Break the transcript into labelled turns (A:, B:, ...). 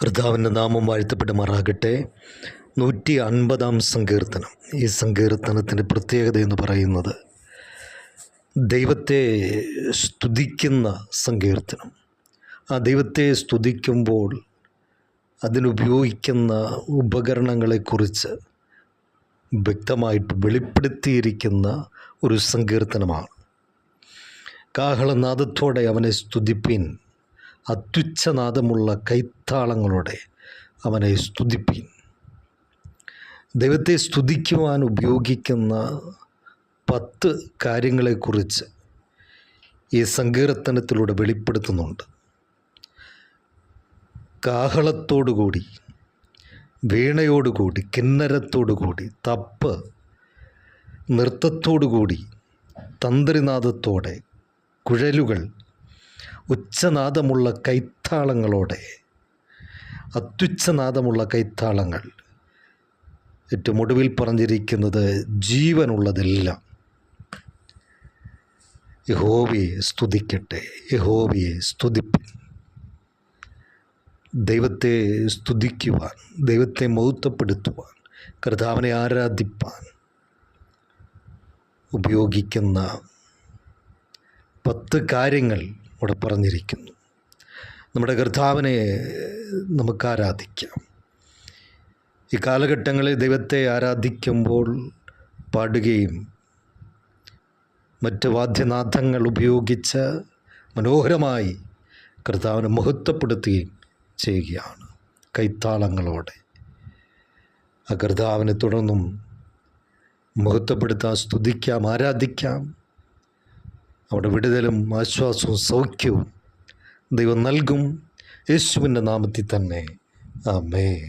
A: കർത്താവിൻ്റെ നാമം വാഴ്ത്തപ്പെടുമാറാകട്ടെ. 150 സങ്കീർത്തനം. ഈ സങ്കീർത്തനത്തിൻ്റെ പ്രത്യേകത എന്ന് പറയുന്നത് ദൈവത്തെ സ്തുതിക്കുന്ന സങ്കീർത്തനം. ആ ദൈവത്തെ സ്തുതിക്കുമ്പോൾ അതിനുപയോഗിക്കുന്ന ഉപകരണങ്ങളെക്കുറിച്ച് വ്യക്തമായിട്ട് വെളിപ്പെടുത്തിയിരിക്കുന്ന ഒരു സങ്കീർത്തനമാണ്. കാഹളനാദത്തോടെ അവനെ സ്തുതിപ്പിൻ, അത്യുച്ചനാദമുള്ള കൈത്താളങ്ങളോടെ അവനെ സ്തുതിപ്പിൻ. ദൈവത്തെ സ്തുതിക്കുവാൻ ഉപയോഗിക്കുന്ന 10 കാര്യങ്ങളെക്കുറിച്ച് ഈ സങ്കീർത്തനത്തിലൂടെ വെളിപ്പെടുത്തുന്നുണ്ട്. കാഹളത്തോടുകൂടി, വീണയോടുകൂടി, കിന്നരത്തോടുകൂടി, തപ്പ്, നൃത്തത്തോടുകൂടി, തന്ത്രിനാദത്തോടെ, കുഴലുകൾ, ഉച്ചനാദമുള്ള കൈത്താളങ്ങളോടെ, അത്യുച്ചനാദമുള്ള കൈത്താളങ്ങൾ, ഏറ്റവും ഒടുവിൽ പറഞ്ഞിരിക്കുന്നത് ജീവനുള്ളതെല്ലാം യഹോവയെ സ്തുതിക്കട്ടെ, യഹോവയെ സ്തുതിപ്പിൻ. ദൈവത്തെ സ്തുതിക്കുവാൻ, ദൈവത്തെ മഹത്വപ്പെടുത്തുവാൻ, കർത്താവിനെ ആരാധിപ്പാൻ ഉപയോഗിക്കുന്ന 10 കാര്യങ്ങൾ ഇവിടെ പറഞ്ഞിരിക്കുന്നു. നമ്മുടെ കർത്താവിനെ നമുക്ക് ആരാധിക്കാം. ഈ കാലഘട്ടങ്ങളിൽ ദൈവത്തെ ആരാധിക്കുമ്പോൾ പാടുകയും മറ്റ് വാദ്യനാദങ്ങൾ ഉപയോഗിച്ച് മനോഹരമായി കർത്താവിനെ മഹത്വപ്പെടുത്തുകയും ചെയ്യുകയാണ് കൈത്താളങ്ങളോടെ. ആ കർത്താവിനെ തുടർന്നും മഹത്വപ്പെടുത്താൻ, സ്തുതിക്കാം, ആരാധിക്കാം. അവിടെ വിടുതലും ആശ്വാസവും സൗഖ്യവും ദൈവം നൽകും. യേശുവിൻ്റെ നാമത്തിൽ തന്നെ ആമേൻ.